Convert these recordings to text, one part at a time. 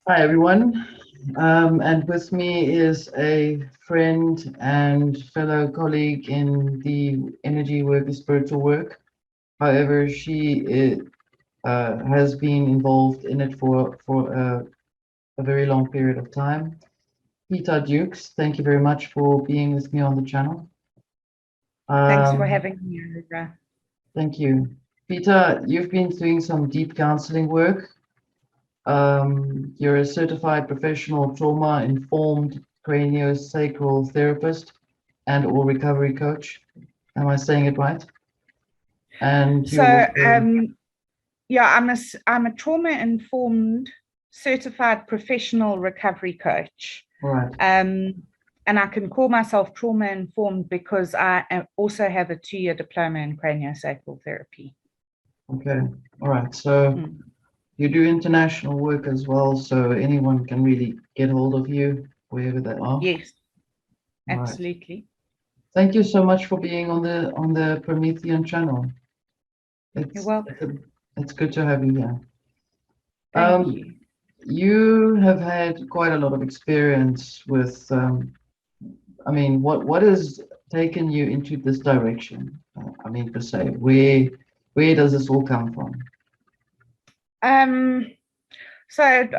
Hi, everyone. And with me is a friend and fellow colleague in the energy work and spiritual work. However, has been involved in it for a very long period of time. Peta Dukes, thank you very much for being with me on the channel. Thanks for Um, having me, Olivia. Thank you. Peter, you've been doing some deep counseling work. You're a certified professional trauma-informed craniosacral therapist and or recovery coach. Am I saying it right? And you're So, also, yeah, I'm a trauma-informed certified professional recovery coach. all right. Um, and I can call myself trauma-informed because also have a 2-year diploma in craniosacral therapy. Okay. All right. So Mm. you do international work as well, so anyone can really get hold of you wherever they are. Yes, All right. absolutely. Thank you so much for being on the Promethean channel. You're It's welcome. it's, a, it's good to have you here. Thank Um, you. you have had quite a lot of experience with I mean, what has taken you into this direction? I mean, per se, where does this all come from? Um, so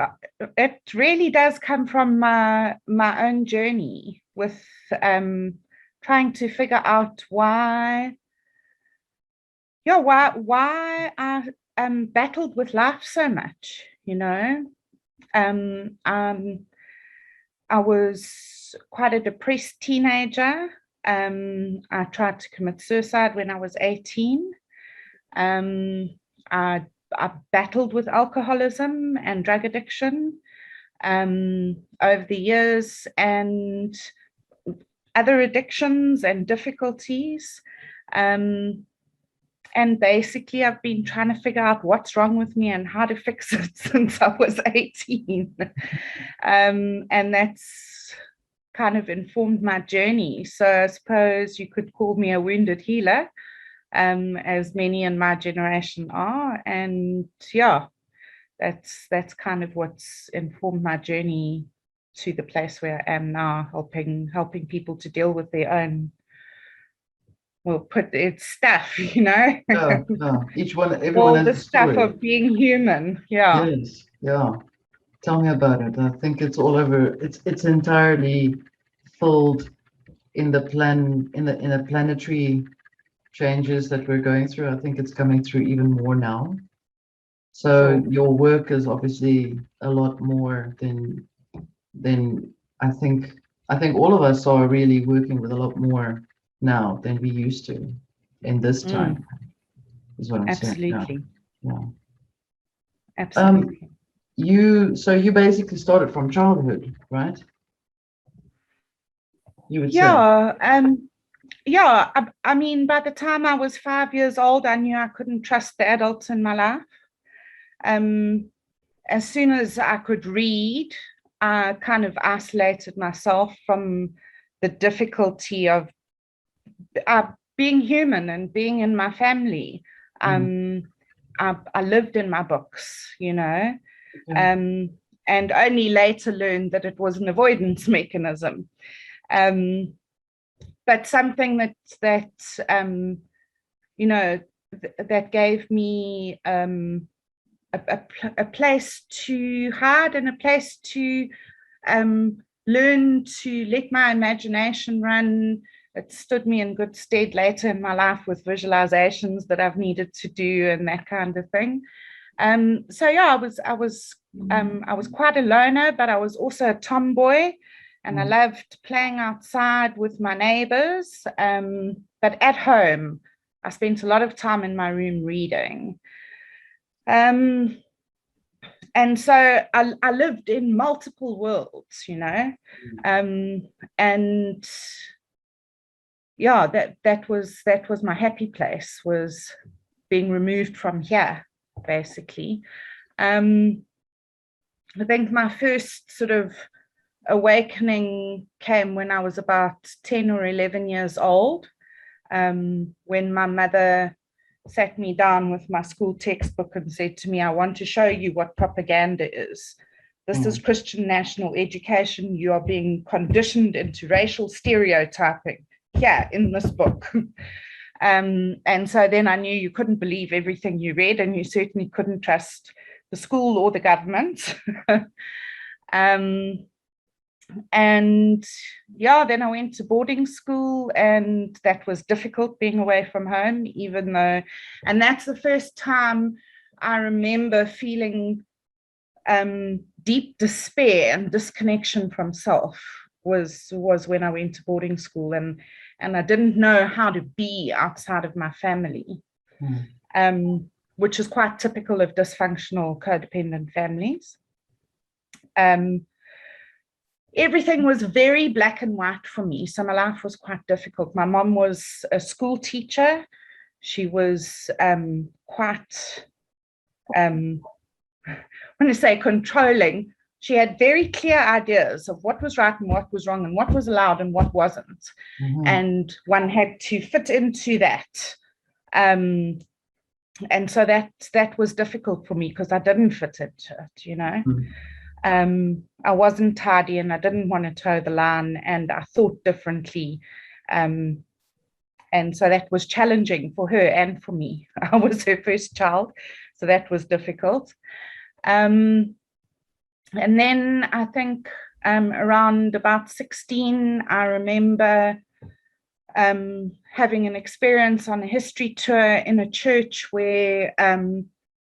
it really does come from my own journey with um, trying to figure out why I battled with life so much, you know. Um, um, I was quite a depressed teenager. I tried to commit suicide when I was 18. Um, I, I battled with alcoholism and drug addiction over the years and other addictions and difficulties. Um, And basically, I've been trying to figure out what's wrong with me and how to fix it since I was 18. And that's kind of informed my journey. So I suppose you could call me a wounded healer, as many in my generation are. And yeah, that's kind of what's informed my journey to the place where I am now, helping people to deal with their own, well, put it's stuff, Yeah, yeah. Everyone all has the a stuff story. of being human. Yeah. Yes, yeah. Tell me about it. I think it's all over. It's entirely filled in the planetary changes that we're going through. I think it's coming through even more now. So Sure. your work is obviously a lot more than I think I think all of us are really working with a lot more now than we used to in this time, Mm, is what I'm saying. Yeah. absolutely. Yeah. Um, Absolutely. you basically started from childhood, right? You would say. Yeah. Yeah. I mean, by the time I was 5 years old, I knew I couldn't trust the adults in my life. Um, as soon as I could read, I kind of isolated myself from the difficulty of being human and being in my family. Mm, Um, I lived in my books. okay. um, and only later learned that it was an avoidance mechanism. Um, but something that um, you know that gave me a place to hide and a place to um, learn to let my imagination run. It stood me in good stead later in my life with visualizations that I've needed to do and that kind of thing. So yeah, I was quite a loner, but I was also a tomboy, and I Mm, loved playing outside with my neighbors. But at home, I spent a lot of time in my room reading. Um, and so I lived in multiple worlds. Um, and yeah, that was my happy place, was being removed from here, basically. Um, I think my first sort of awakening came when I was about 10 or 11 years old, when my mother sat me down with my school textbook and said to me, I want to show you what propaganda is. This is Christian national education. You are being conditioned into racial stereotyping here in this book. And so then I knew you couldn't believe everything you read, and you certainly couldn't trust the school or the government. And yeah, then I went to boarding school, and that was difficult, being away from home, even though, and that's the first time I remember feeling deep despair and disconnection from self was when I went to boarding school, and I didn't know how to be outside of my family, which is quite typical of dysfunctional codependent families. Everything was very black and white for me, so my life was quite difficult. My mom was a school teacher. She was quite, I want to say, controlling. She had very clear ideas of what was right and what was wrong, and what was allowed and what wasn't. And one had to fit into that. And so that was difficult for me, because I didn't fit into it, you know. I wasn't tidy, and I didn't want to toe the line, and I thought differently. And so that was challenging for her and for me. I was her first child, so that was difficult. And then I think around about 16, I remember having an experience on a history tour in a church where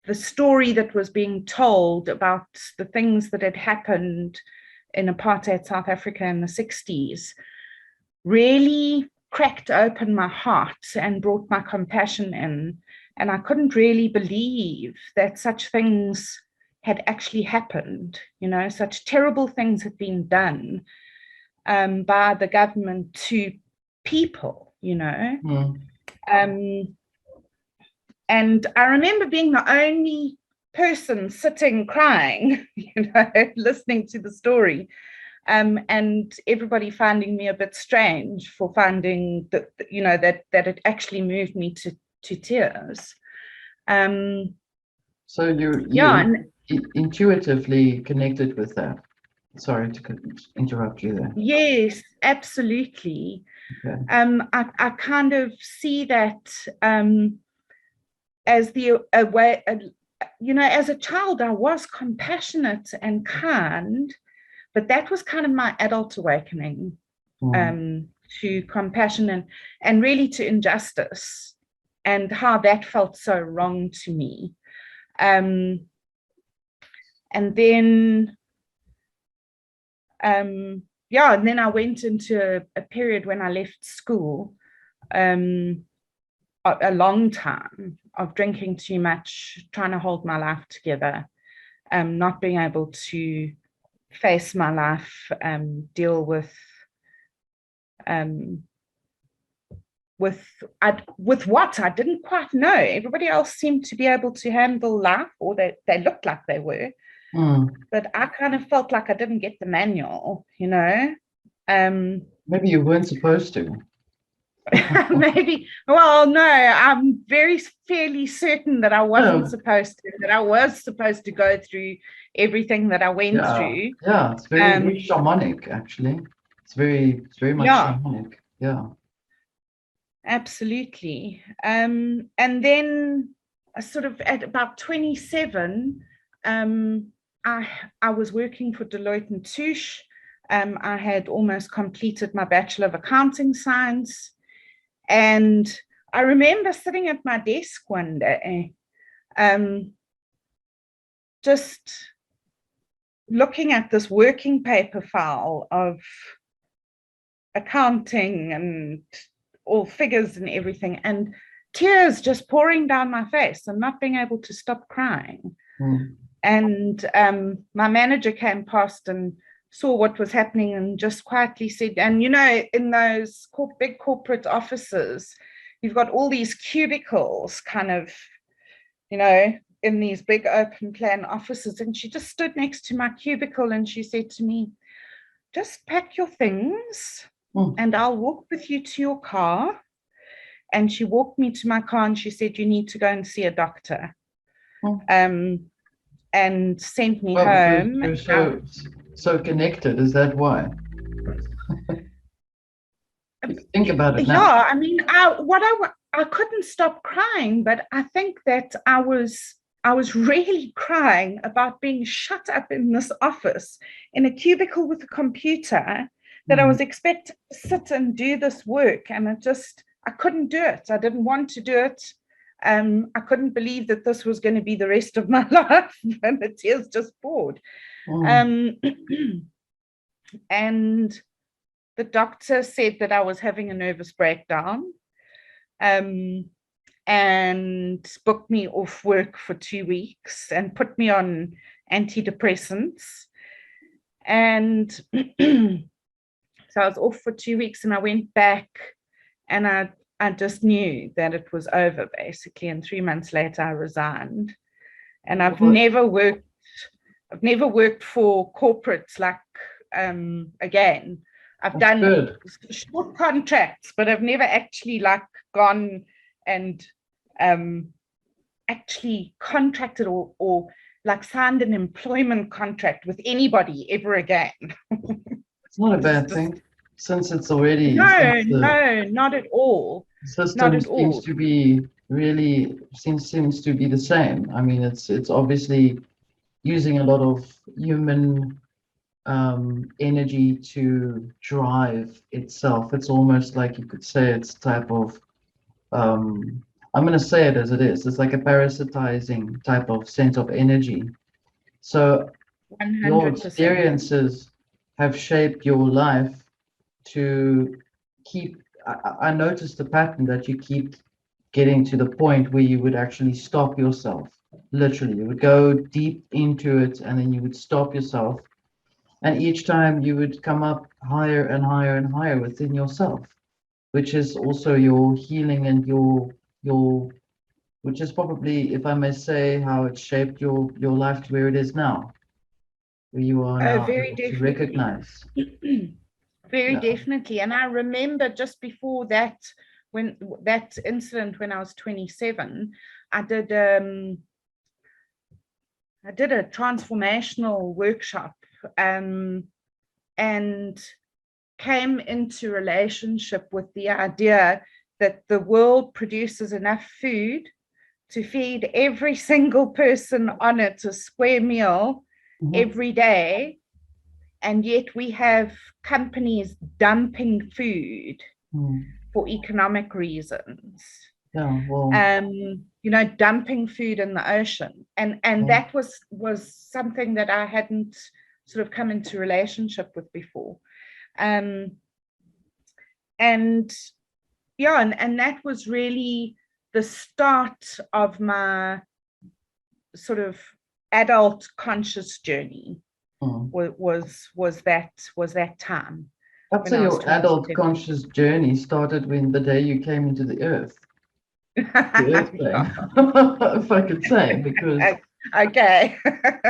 the story that was being told about the things that had happened in apartheid South Africa in the 60s really cracked open my heart and brought my compassion in. And I couldn't really believe that such things had actually happened, you know, such terrible things had been done by the government to people, you know. And I remember being the only person sitting crying, you know, listening to the story, and everybody finding me a bit strange for finding that, you know, that it actually moved me to tears. So you intuitively connected with that. Sorry to interrupt you there. Yes, absolutely. Okay. I kind of see that as a way, you know, as a child, I was compassionate and kind, but that was kind of my adult awakening to compassion and really to injustice, and how that felt so wrong to me. And then, yeah, and then I went into a period when I left school, a long time of drinking too much, trying to hold my life together, not being able to face my life, deal with what I didn't quite know. Everybody else seemed to be able to handle life, or they looked like they were. But I kind of felt like I didn't get the manual, you know. Maybe you weren't supposed to. Maybe, well, no, I'm fairly certain that I wasn't supposed to, that I was supposed to go through everything that I went through. Yeah, it's very shamanic, actually. It's very much shamanic. Yeah. Absolutely. And then sort of at about 27, I was working for Deloitte and Touche. I had almost completed my Bachelor of Accounting Science. And I remember sitting at my desk one day, just looking at this working paper file of accounting and all figures and everything, and tears just pouring down my face and not being able to stop crying. And my manager came past and saw what was happening and just quietly said, and you know, in those big corporate offices, you've got all these cubicles kind of, you know, in these big open plan offices. And she just stood next to my cubicle and she said to me, just pack your things and I'll walk with you to your car. And she walked me to my car and she said, you need to go and see a doctor. and sent me Well, because home. you're so connected. Is that why? If you think about it now. Yeah, I mean, I couldn't stop crying, but I think that I was really crying about being shut up in this office in a cubicle with a computer that I was expected to sit and do this work, and I couldn't do it. I didn't want to do it. I couldn't believe that this was going to be the rest of my life, and the tears just poured. And the doctor said that I was having a nervous breakdown, and booked me off work for 2 weeks and put me on antidepressants. And so I was off for 2 weeks, and I went back, and I just knew that it was over, basically. And 3 months later, I resigned. And I've never worked for corporates like again. I've done short contracts, but I've never actually like gone and actually contracted or like signed an employment contract with anybody ever again. It's not a bad thing, since it's already no, not at all. System seems to be really seems to be the same. I mean, it's obviously using a lot of human energy to drive itself. It's almost like you could say it's type of I'm going to say it as it is. It's like a parasitizing type of sense of energy. So 100%. your experiences have shaped your life to keep. I noticed the pattern that you keep getting to the point where you would actually stop yourself. Literally, you would go deep into it, and then you would stop yourself. And each time you would come up higher and higher and higher within yourself, which is also your healing and your which is probably, if I may say, how it shaped your life to where it is now, where you are now very to recognize. Very definitely. And I remember just before that, when that incident when I was 27, I did a transformational workshop, and came into relationship with the idea that the world produces enough food to feed every single person on it a square meal every day, and yet we have companies dumping food for economic reasons. Yeah, well, dumping food in the ocean, and that was something that I hadn't sort of come into relationship with before, and that was really the start of my sort of adult conscious journey. Was that time. I'd say your adult conscious journey started when the day you came into the earth. The earth plane, if I could say, because okay.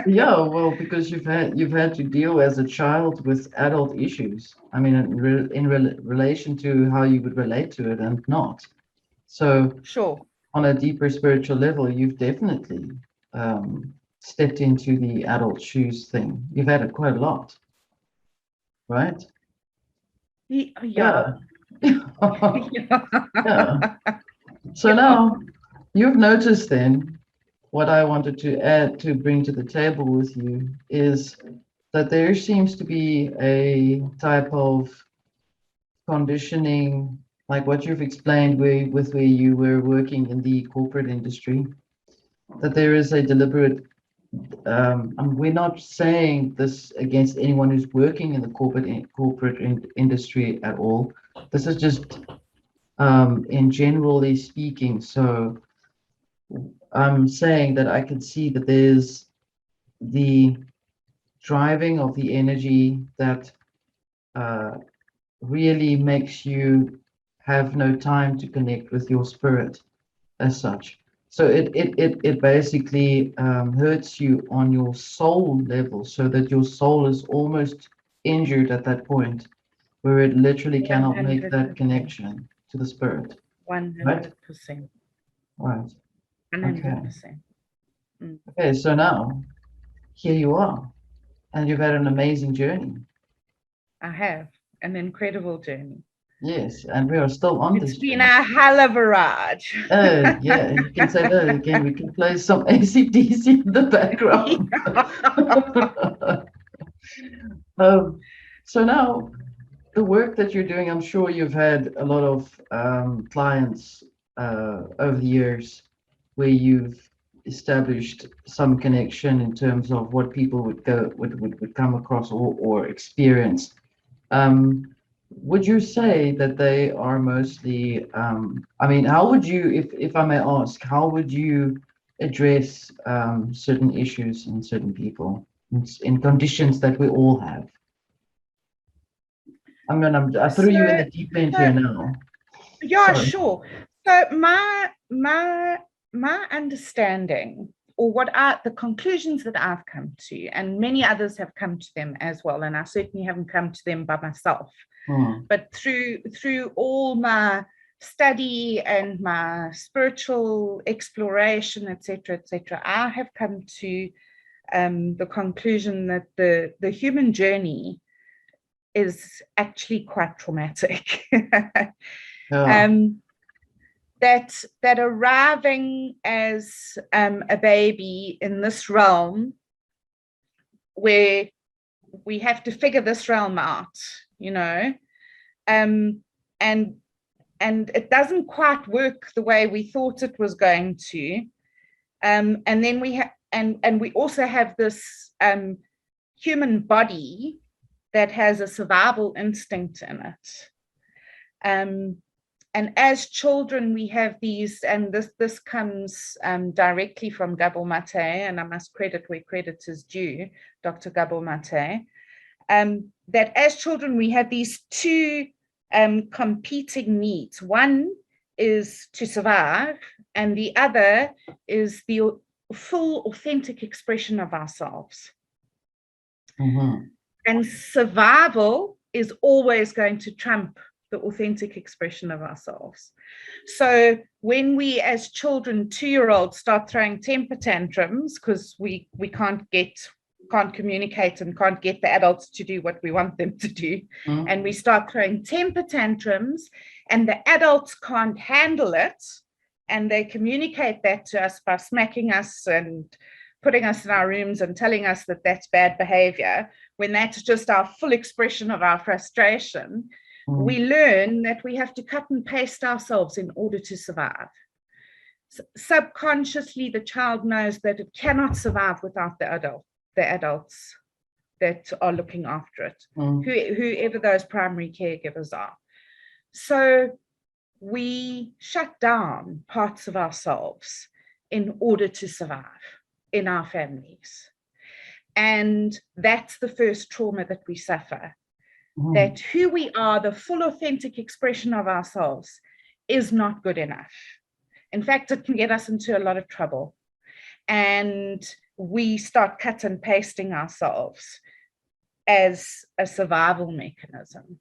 yeah, well, because you've had to deal as a child with adult issues. I mean, in relation to how you would relate to it and not. So sure, on a deeper spiritual level, you've definitely stepped into the adult shoes thing. You've had it quite a lot, right? Yeah. Yeah. So now you've noticed then what I wanted to bring to the table with you is that there seems to be a type of conditioning, like what you've explained where you were working in the corporate industry, that there is a deliberate, and we're not saying this against anyone who's working in the corporate industry at all. This is just in generally speaking. So I'm saying that I can see that there's the driving of the energy that really makes you have no time to connect with your spirit as such. So it basically hurts you on your soul level, so that your soul is almost injured at that point where it literally cannot 100%. Make that connection to the spirit. 100%. Right. 100%. Okay, so now here you are, and you've had an amazing journey. I have an incredible journey. Yes, and we are still on It's this been journey. a hell of a ride. Yeah, you can say that again. We can play some AC/DC in the background. Um, so now, the work that you're doing, I'm sure you've had a lot of clients over the years where you've established some connection in terms of what people would come across or experience. Would you say that they are mostly, I mean, how would you, if I may ask, how would you address certain issues in certain people in conditions that we all have? I threw you in So, the deep end so here now. yeah, Sorry. sure. So my understanding, or the conclusions that I've come to, and many others have come to them as well, and I certainly haven't come to them by myself, but through all my study and my spiritual exploration, etc., I have come to the conclusion that the human journey is actually quite traumatic. Yeah. That arriving as a baby in this realm, where we have to figure this realm out, and it doesn't quite work the way we thought it was going to, and then we also have this human body that has a survival instinct in it. And as children, we have these, and this comes directly from Gabor Mate, and I must credit where credit is due, Dr. Gabor Mate, that as children, we have these two competing needs. One is to survive, and the other is the full, authentic expression of ourselves. Mm-hmm. And survival is always going to trump the authentic expression of ourselves. So when we as children, 2-year-olds, start throwing temper tantrums because we can't communicate and can't get the adults to do what we want them to do, and we start throwing temper tantrums and the adults can't handle it, and they communicate that to us by smacking us and putting us in our rooms and telling us that that's bad behavior, when that's just our full expression of our frustration, we learn that we have to cut and paste ourselves in order to survive. Subconsciously, the child knows that it cannot survive without the adults that are looking after it, whoever those primary caregivers are. So we shut down parts of ourselves in order to survive in our families. And that's the first trauma that we suffer. That who we are, the full authentic expression of ourselves, is not good enough. In fact, it can get us into a lot of trouble. And we start cut and pasting ourselves as a survival mechanism.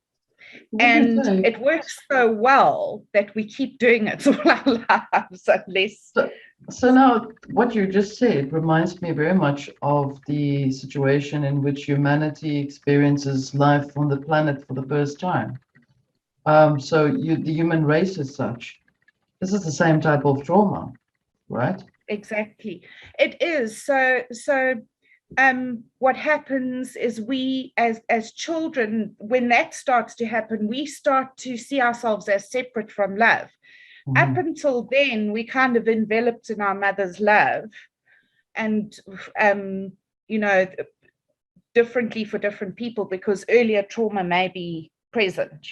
And it works so well that we keep doing it all our lives, unless... So now what you just said reminds me very much of the situation in which humanity experiences life on the planet for the first time. So the human race as such, this is the same type of trauma, right? Exactly. It is. So what happens is we as children, when that starts to happen, we start to see ourselves as separate from love. Up until then, we kind of enveloped in our mother's love, and differently for different people, because earlier trauma may be present,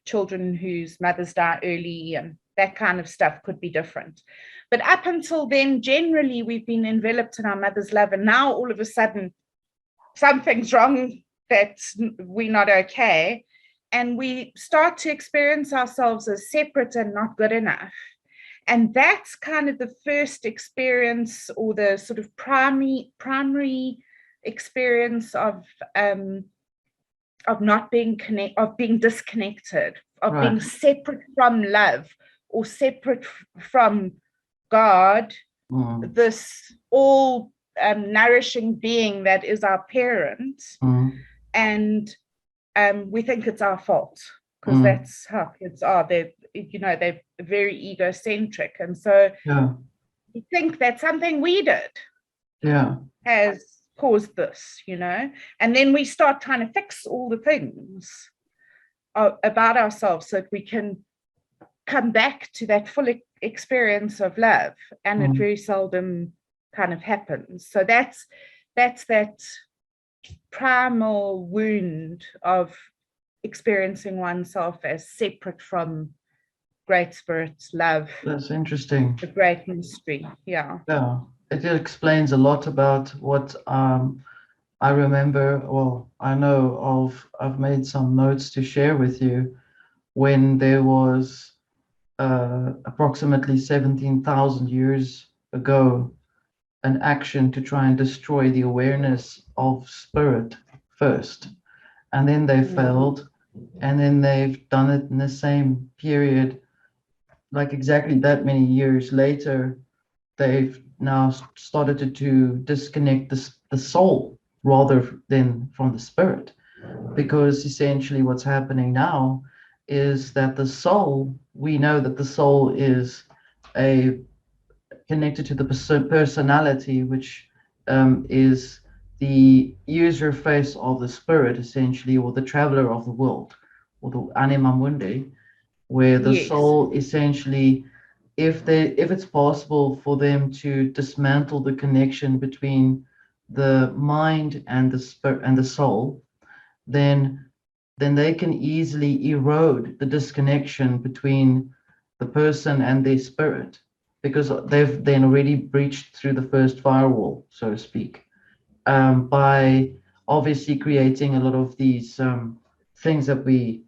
children whose mothers die early and that kind of stuff could be different. But up until then, generally, we've been enveloped in our mother's love, and now all of a sudden something's wrong, that we're not okay, and we start to experience ourselves as separate and not good enough. And that's kind of the first experience, or the sort of primary experience of not being of being disconnected, of being separate from love, or separate from God, this all nourishing being that is our parent, and we think it's our fault because that's how kids are. They're very egocentric, and so we think that something we did has caused this, and then we start trying to fix all the things about ourselves so that we can come back to that full experience of love, and it very seldom kind of happens. So that's that primal wound of experiencing oneself as separate from great spirits, love. That's interesting. The great mystery. Yeah. It explains a lot about what I remember, well, I know of. I've made some notes to share with you when there was approximately 17,000 years ago an action to try and destroy the awareness of spirit first, and then they failed, and then they've done it in the same period, like exactly that many years later. They've now started to disconnect the soul rather than from the spirit, because essentially what's happening now is that the soul, we know that the soul is connected to the personality, which is the user face of the spirit, essentially, or the traveler of the world, or the anima mundi, where the soul essentially, if it's possible for them to dismantle the connection between the mind and the spirit and the soul, then they can easily erode the disconnection between the person and their spirit, because they've then already breached through the first firewall, so to speak, by obviously creating a lot of these things that we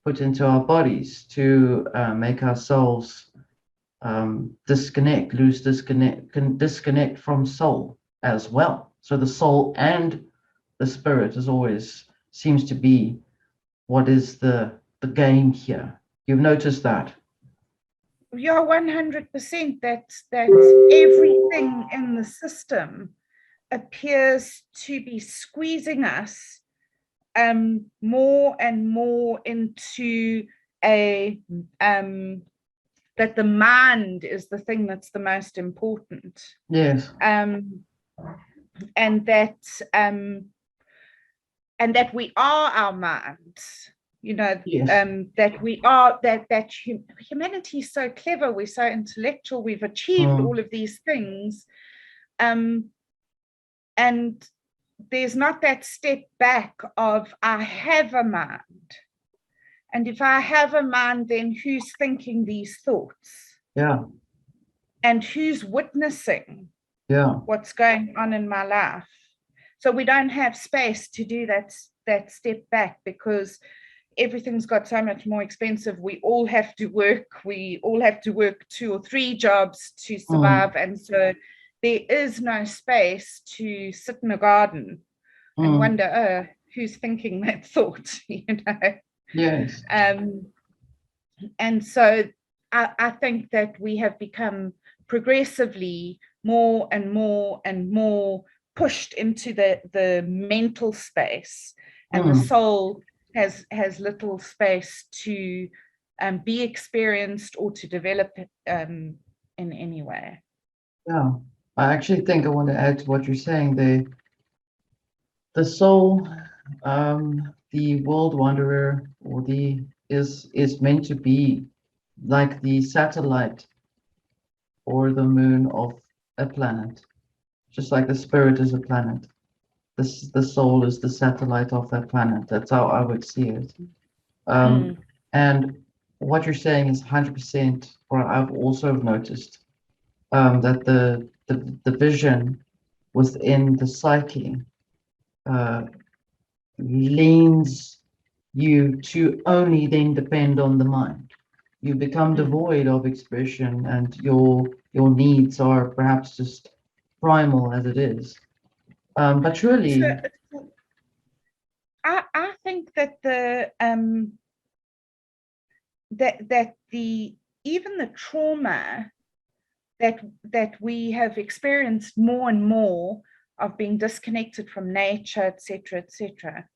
put into our bodies to make ourselves disconnect from soul as well. So the soul and the spirit is always seems to be what is the game here. You've noticed that? Yeah, 100%. That everything in the system appears to be squeezing us more and more into a that the mind is the thing that's the most important. Yes. And that we are our minds, that we are that humanity is so clever, we're so intellectual, we've achieved all of these things, and there's not that step back of I have a mind, and if I have a mind, then who's thinking these thoughts? And who's witnessing what's going on in my life? So we don't have space to do that step back, because everything's got so much more expensive. We all have to work 2 or 3 jobs to survive. And so there is no space to sit in a garden and wonder, who's thinking that thought, Yes. And so I think that we have become progressively more and more and more pushed into the mental space, and the soul has little space to be experienced or to develop in any way. Yeah, I actually think I want to add to what you're saying. The soul, the world wanderer, or is meant to be like the satellite or the moon of a planet, just like the spirit is a planet. The soul is the satellite of that planet. That's how I would see it. And what you're saying is 100%, or I've also noticed that the vision within the psyche leans you to only then depend on the mind. You become devoid of expression, and your needs are perhaps just primal as it is. But surely, I think that even the trauma that we have experienced more and more of being disconnected from nature, etc., etc.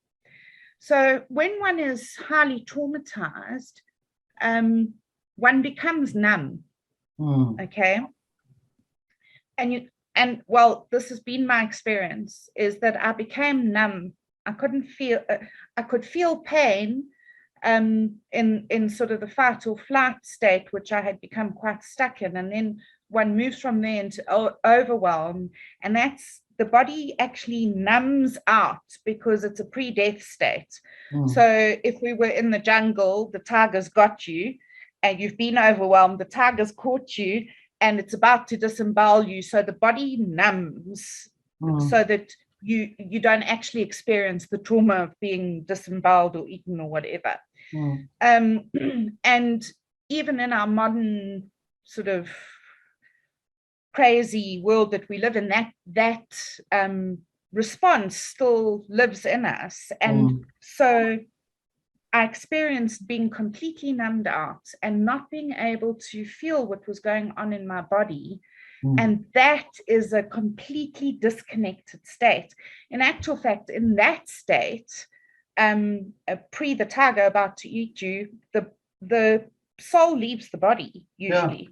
So when one is highly traumatized, one becomes numb. Okay. And well, this has been my experience, is that I became numb. I could feel pain in sort of the fight or flight state, which I had become quite stuck in. And then one moves from there into overwhelm, and that's, the body actually numbs out because it's a pre-death state. So if we were in the jungle, the tiger's got you and you've been overwhelmed, the tiger's caught you and it's about to disembowel you. So the body numbs so that you don't actually experience the trauma of being disemboweled or eaten or whatever. And even in our modern sort of crazy world that we live in, that response still lives in us. And so I experienced being completely numbed out and not being able to feel what was going on in my body. And that is a completely disconnected state. In actual fact, in that state, pre the tiger about to eat you, the soul leaves the body usually.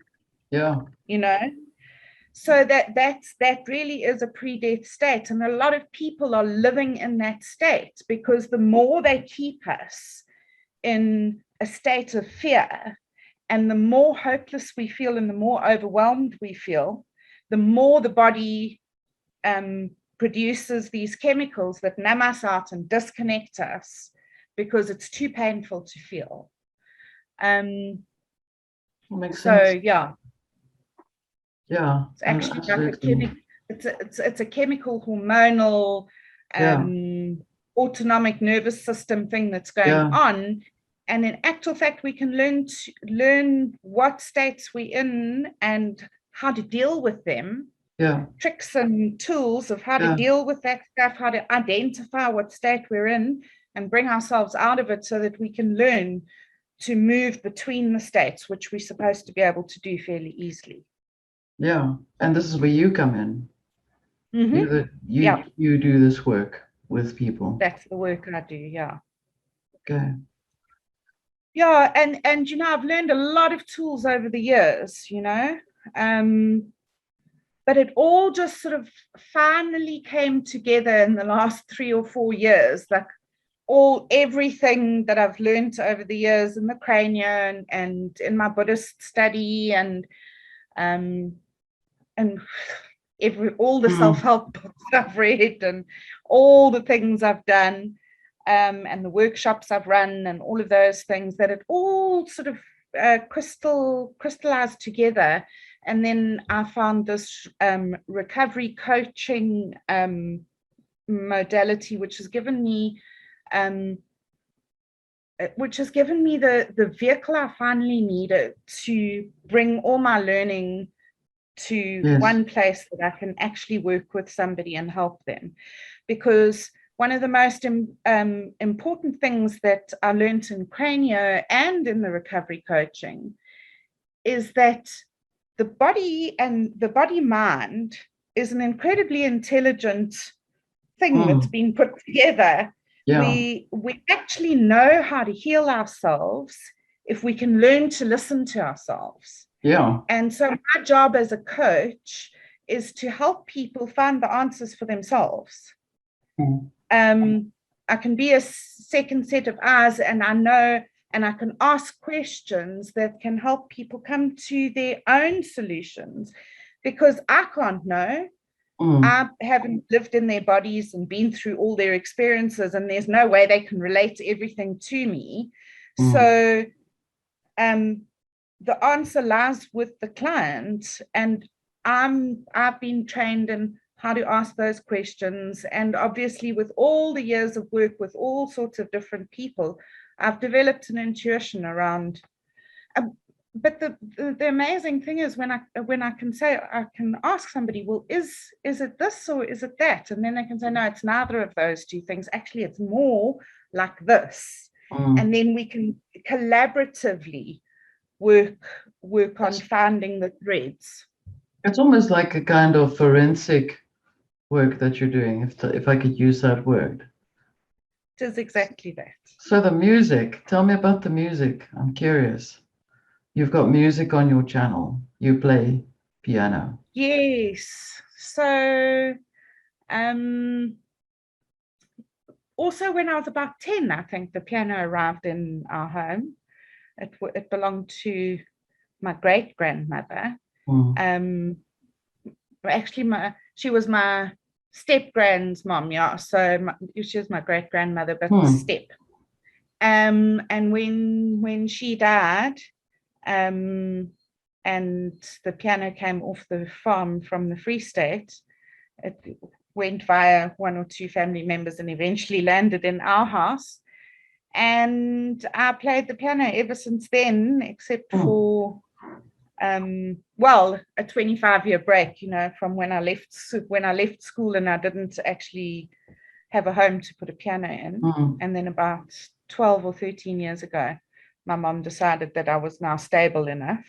Yeah. You know, so that really is a pre-death state, and a lot of people are living in that state because the more they keep us in a state of fear, and the more hopeless we feel and the more overwhelmed we feel, the more the body produces these chemicals that numb us out and disconnect us because it's too painful to feel. Makes so sense. yeah Yeah, it's actually like a chemical, it's a chemical hormonal autonomic nervous system thing that's going on. And in actual fact, we can learn what states we're in and how to deal with them. Tricks and tools of how to deal with that stuff, how to identify what state we're in and bring ourselves out of it so that we can learn to move between the states, which we're supposed to be able to do fairly easily. Yeah, and this is where you come in. You do this work with people. That's the work I do. Yeah. Okay. Yeah, and you know, I've learned a lot of tools over the years, you know, but it all just sort of finally came together in the last 3 or 4 years, like everything that I've learned over the years in the Cranio and in my Buddhist study and all the self-help books I've read and all the things I've done. And the workshops I've run and all of those things, that it all sort of crystallized together. And then I found this recovery coaching modality, which has given me the vehicle I finally needed to bring all my learning to one place that I can actually work with somebody and help them. Because one of the most important things that I learned in Cranio and in the recovery coaching is that the body and the body-mind is an incredibly intelligent thing that's been put together. We actually know how to heal ourselves if we can learn to listen to ourselves. And so my job as a coach is to help people find the answers for themselves. I can be a second set of eyes, and I know, and I can ask questions that can help people come to their own solutions, because I can't know. I haven't lived in their bodies and been through all their experiences, and there's no way they can relate everything to me. So the answer lies with the client, and I've been trained in how to ask those questions. And obviously, with all the years of work with all sorts of different people, I've developed an intuition around. But the amazing thing is when I can say, I can ask somebody, well, is it this or is it that? And then they can say, no, it's neither of those two things. Actually, it's more like this. And then we can collaboratively work on finding the threads. It's almost like a kind of forensic work that you're doing, if I could use that word. It is exactly that. So the music, tell me about the music. I'm curious. You've got music on your channel. You play piano. Yes. So also when I was about 10, I think the piano arrived in our home. It belonged to my great grandmother. Mm. Actually, she was my step grand's mom, yeah. So she was my great grandmother, but step. And when she died, and the piano came off the farm from the Free State, it went via one or two family members and eventually landed in our house. And I played the piano ever since then, except for a 25-year break, from when I left school and I didn't actually have a home to put a piano in. And then about 12 or 13 years ago, my mom decided that I was now stable enough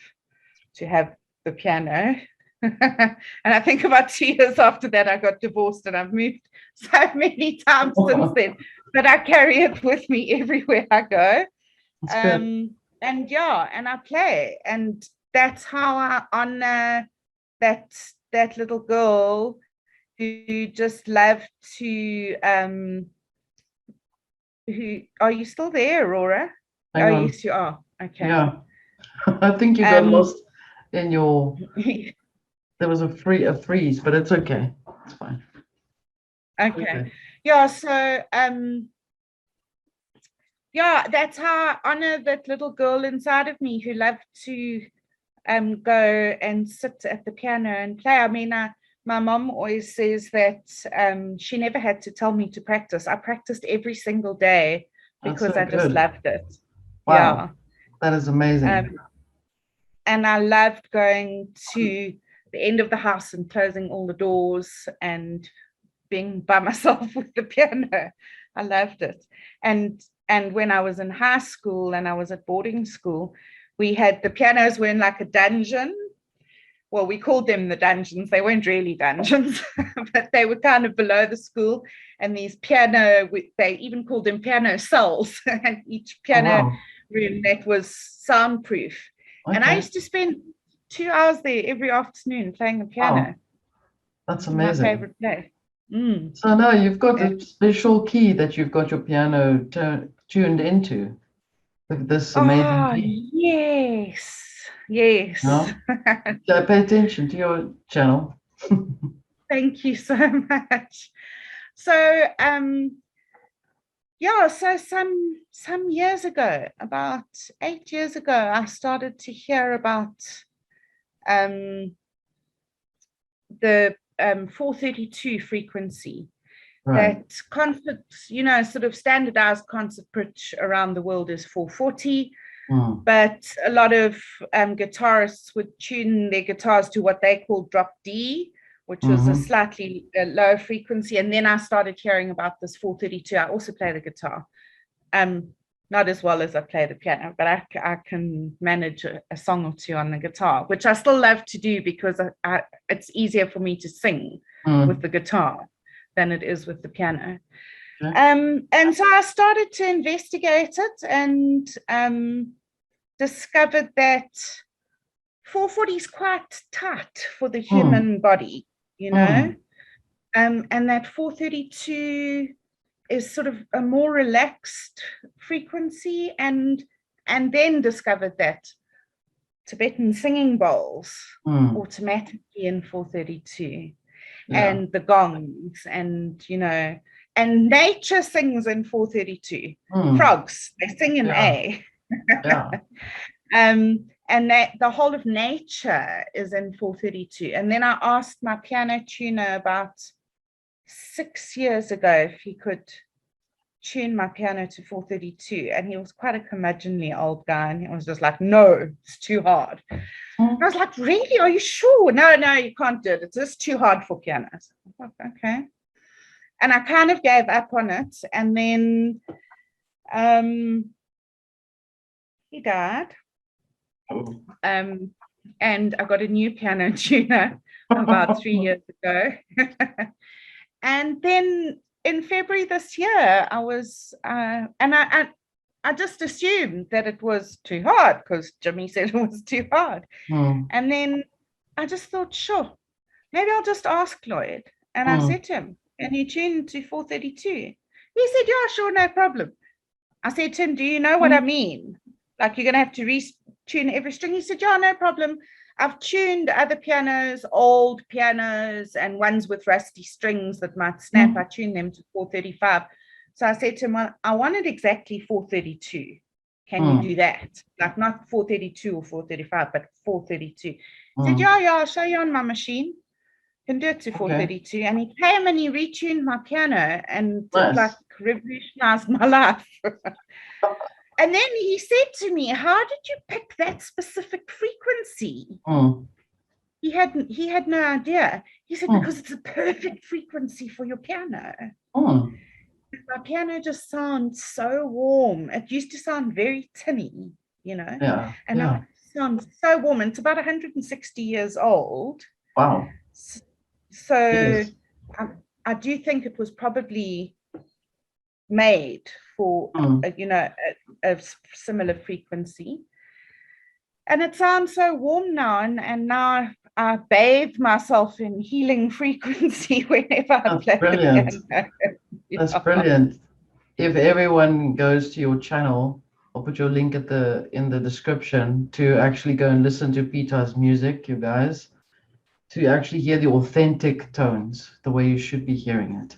to have the piano. And I think about 2 years after that, I got divorced, and I've moved so many times since then, but I carry it with me everywhere I go. And I play, and that's how I honor that little girl who just loved to who are you still there, Aurora? Yes, you are. Okay. Yeah. I think you got lost in your there was a freeze, but it's okay. It's fine. Okay. Yeah, so that's how I honor that little girl inside of me who loved to go and sit at the piano and play. I mean, my mom always says that she never had to tell me to practice. I practiced every single day because I just loved it. Wow. Yeah. That is amazing. And I loved going to the end of the house and closing all the doors and being by myself with the piano. I loved it. And when I was in high school and I was at boarding school, we had the pianos were in like a dungeon. Well, we called them the dungeons. They weren't really dungeons, but they were kind of below the school. And these they even called them piano cells. And each piano room that was soundproof. Okay. And I used to spend 2 hours there every afternoon playing the piano. That's amazing. My favorite place. So now you've got a special key that you've got your piano tuned into with this amazing key. Yes. No? So pay attention to your channel. Thank you so much. So so some years ago, about 8 years ago, I started to hear about the 432 frequency. Right. That concert, sort of standardized concert pitch around the world is 440. But a lot of guitarists would tune their guitars to what they call drop D, which was a slightly low frequency. And then I started hearing about this 432. I also play the guitar. Not as well as I play the piano, but I can manage a song or two on the guitar, which I still love to do because it's easier for me to sing with the guitar than it is with the piano. Okay. And so I started to investigate it and discovered that 440 is quite tight for the human body, and that 432 is sort of a more relaxed frequency, and then discovered that Tibetan singing bowls automatically in 432. Yeah. And the gongs, and and nature sings in 432. Frogs, they sing in A. Yeah. And that the whole of nature is in 432. And then I asked my piano tuner about 6 years ago if he could tune my piano to 432, and he was quite a curmudgeonly old guy, and he was just like, no, it's too hard. And I was like, really? Are you sure? No, you can't do it. It's just too hard for pianos. Okay. And I kind of gave up on it. And then he died. And I got a new piano tuner about 3 years ago. And then in February this year, I was, and I just assumed that it was too hard because Jimmy said it was too hard. And then I just thought, sure, maybe I'll just ask Lloyd. And I said to him, and he tuned to 432. He said, yeah, sure, no problem. I said to him, do you know what I mean? Like, you're going to have to retune every string. He said, yeah, no problem. I've tuned other pianos, old pianos, and ones with rusty strings that might snap. I tuned them to 435. So I said to him, well, I want it exactly 432. Can you do that? Like, not 432 or 435, but 432. He said, yeah, I'll show you on my machine. Can do it to 432. And he came and he retuned my piano, and it like revolutionized my life. And then he said to me, how did you pick that specific frequency? He had no idea. He said, because it's a perfect frequency for your piano. My piano just sounds so warm. It used to sound very tinny, you know. And now it sounds so warm. And it's about 160 years old. Wow. So I do think it was probably made for you know, a similar frequency, and it sounds so warm now, and now I bathe myself in healing frequency whenever I play brilliant. piano. That's brilliant. If everyone goes to your channel, I'll put your link in the description to actually go and listen to Peta's music, you guys, to actually hear the authentic tones, the way you should be hearing it.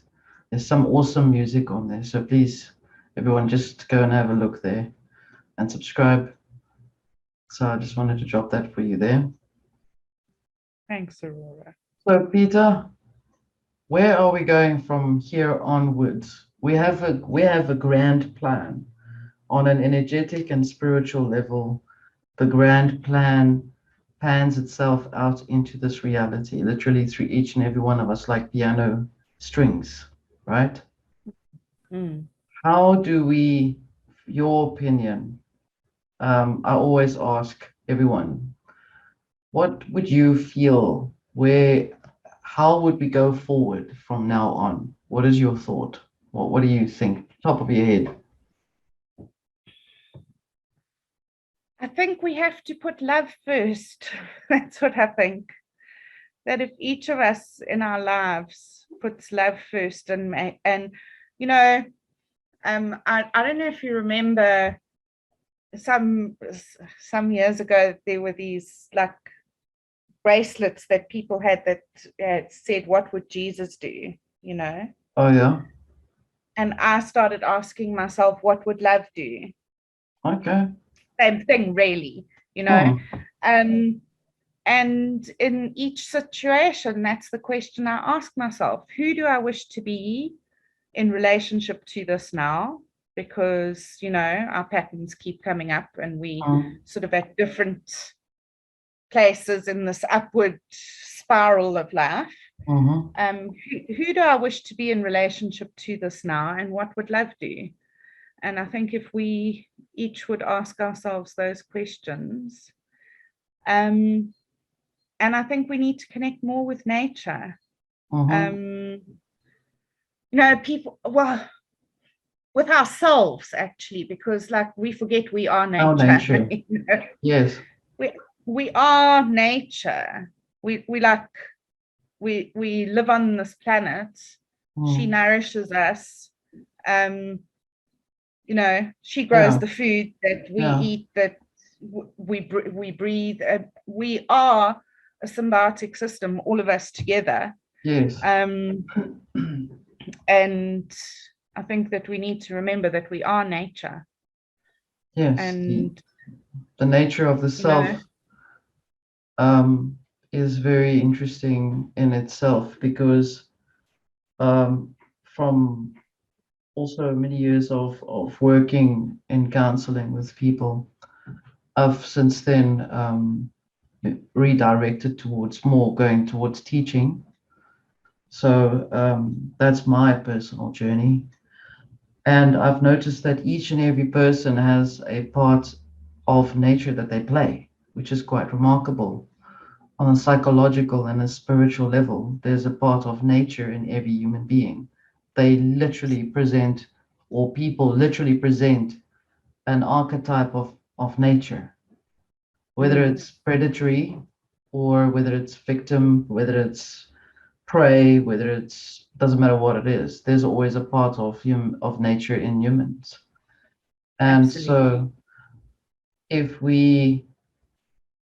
There's some awesome music on there, so please, everyone, just go and have a look there and subscribe. So I just wanted to drop that for you there. Thanks, Aurora. So Peta, where are we going from here onwards? We have a grand plan on an energetic and spiritual level. The grand plan pans itself out into this reality, literally through each and every one of us, like piano strings, right? How do we, your opinion, I always ask everyone, what would you feel, how would we go forward from now on? What is your thought? What do you think, top of your head? I think we have to put love first. That's what I think. That if each of us in our lives puts love first, and you know, I don't know if you remember some years ago, there were these like bracelets that people had that said, what would Jesus do, you know? Oh yeah. And I started asking myself, what would love do? Okay. Same thing, really, you know. And in each situation, that's the question I ask myself. Who do I wish to be in relationship to this now? Because, you know, our patterns keep coming up, and we sort of at different places in this upward spiral of life. Who do I wish to be in relationship to this now, and what would love do? And I think if we each would ask ourselves those questions, and I think we need to connect more with nature. You know, people, well, with ourselves actually, because like we forget we are nature. Our nature. You know? Yes. We are nature. We live on this planet. She nourishes us. You know, she grows the food that we eat, that we breathe. We are a symbiotic system, all of us together. Yes. And I think that we need to remember that we are nature. Yes. And the nature of the self, is very interesting in itself, because from also many years of working in counseling with people, I've since then redirected towards going towards teaching. So that's my personal journey. And I've noticed that each and every person has a part of nature that they play, which is quite remarkable. on a psychological and a spiritual level, there's a part of nature in every human being. They literally present, or people literally present, an archetype of nature, whether Mm, it's predatory or whether it's victim, whether it's prey, whether it's doesn't matter what it is. There's always a part of nature in humans. And absolutely. so if we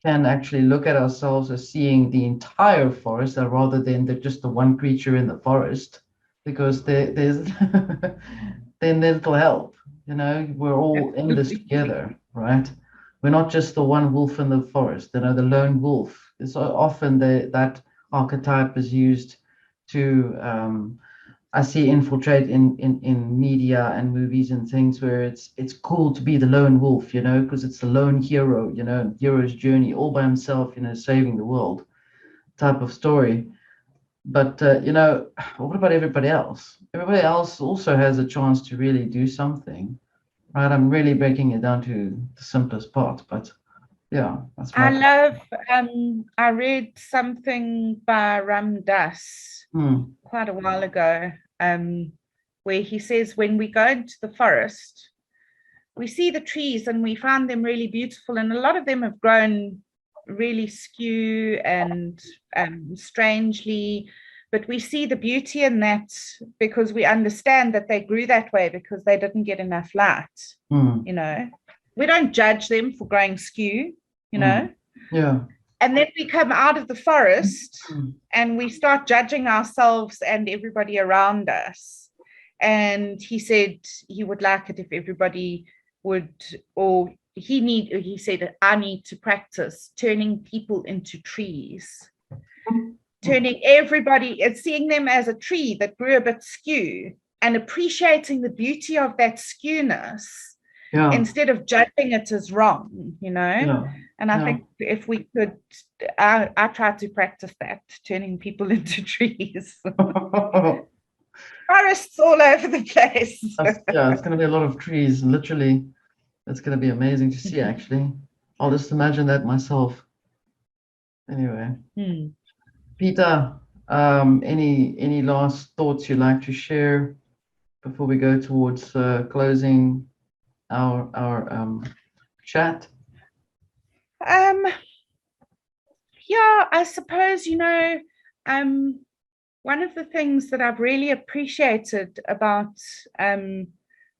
can actually look at ourselves as seeing the entire forest rather than just the one creature in the forest, because there's then there'll help. You know, we're all in this Absolutely. together, right? We're not just the one wolf in the forest. You know, the lone wolf. It's often that archetype is used to I see infiltrate in media and movies and things where it's cool to be the lone wolf, you know, because it's the lone hero, you know, hero's journey all by himself, you know, saving the world type of story. But you know, what about everybody else? Everybody else also has a chance to really do something, right? I'm really breaking it down to the simplest part, but yeah, that's I my point. love, I read something by Ram Dass Hmm. quite a while ago, where he says, when we go into the forest, we see the trees and we find them really beautiful. And a lot of them have grown really skew and strangely, but we see the beauty in that because we understand that they grew that way because they didn't get enough light, Hmm. you know. We don't judge them for growing skew, you Hmm. know. Yeah. And then we come out of the forest Hmm. and we start judging ourselves and everybody around us. And he said he would like it if everybody would, or he said, I need to practice turning people into trees, turning everybody and seeing them as a tree that grew a bit skew and appreciating the beauty of that skewness Yeah. instead of judging it as wrong, you know. Yeah. And I Yeah. think if we could, I try to practice that, turning people into trees. Forests all over the place. Yeah, it's going to be a lot of trees. Literally, it's going to be amazing to see, actually. I'll just imagine that myself. Anyway, Hmm. Peter, any last thoughts you'd like to share before we go towards closing our chat? Um, yeah, I suppose, um, one of the things that I've really appreciated about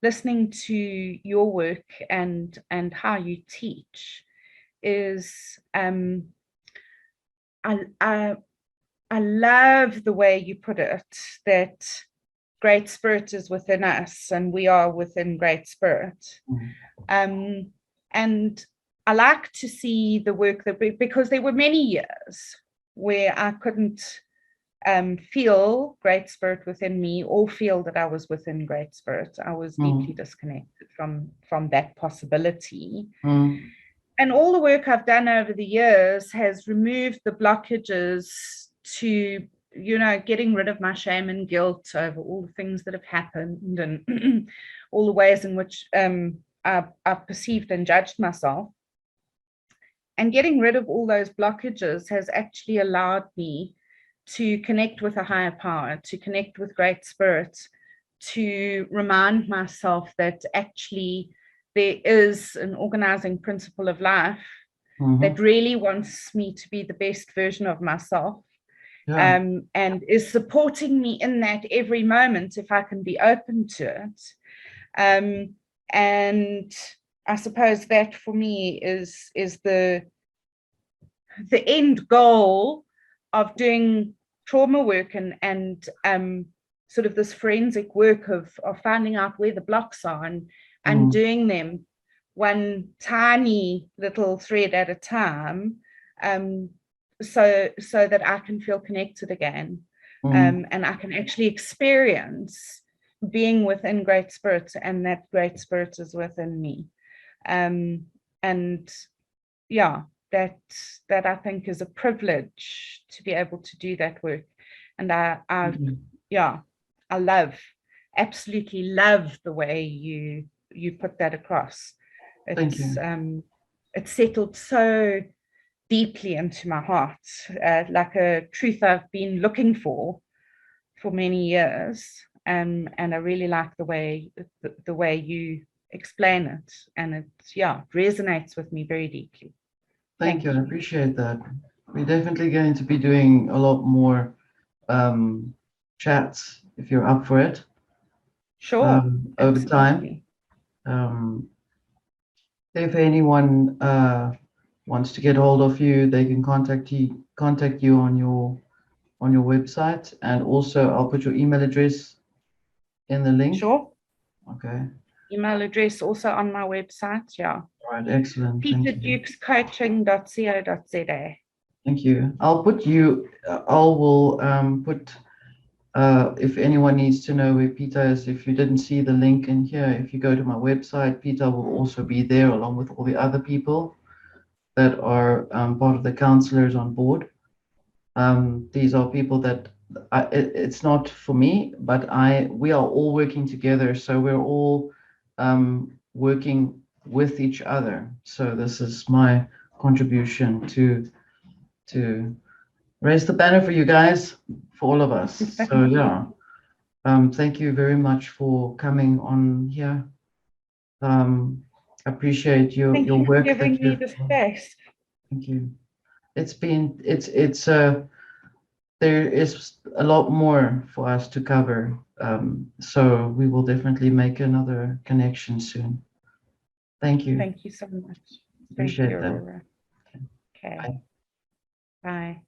listening to your work and how you teach is I, I I love the way you put it, that great spirit is within us and we are within great spirit. Mm. Um, and I like to see the work that because there were many years where I couldn't feel great spirit within me or feel that I was within great spirit. I was deeply Mm. disconnected from that possibility. Mm. And all the work I've done over the years has removed the blockages to, getting rid of my shame and guilt over all the things that have happened and all the ways in which I've perceived and judged myself. And getting rid of all those blockages has actually allowed me to connect with a higher power, to connect with great spirits, to remind myself that actually there is an organizing principle of life that Mhm. really wants me to be the best version of myself, Yeah. and is supporting me in that every moment if I can be open to it. And I suppose that for me is the end goal of doing trauma work and sort of this forensic work of finding out where the blocks are and Mm. doing them one tiny little thread at a time, um, so that I can feel connected again, Mm. and I can actually experience being within great spirit and that great spirit is within me, and yeah, that I think is a privilege to be able to do that work. And I Mhm. yeah, I absolutely love the way you put that across. Thank It's you. it's settled so deeply into my heart, like a truth I've been looking for many years. And I really like the way you explain it, and it resonates with me very deeply. Thank you. I appreciate that. We're definitely going to be doing a lot more chats if you're up for it. Sure. Over time. If anyone wants to get hold of you, they can contact you on your website, and also I'll put your email address in the link. Sure. Okay. Email address also on my website. Yeah. All right. Excellent. Peta Dukes coaching.co.za. Thank you. I'll put you. I will put. If anyone needs to know where Peta is, if you didn't see the link in here, if you go to my website, Peta will also be there along with all the other people that are part of the counselors on board. These are people that it's not for me, but we are all working together. So we're all working with each other. So this is my contribution to raise the banner for you guys, for all of us. So yeah, thank you very much for coming on here. Appreciate your work. Thank you for giving me the space. Thank you. There is a lot more for us to cover. So we will definitely make another connection soon. Thank you. Thank you so much. Appreciate that. Okay. Bye.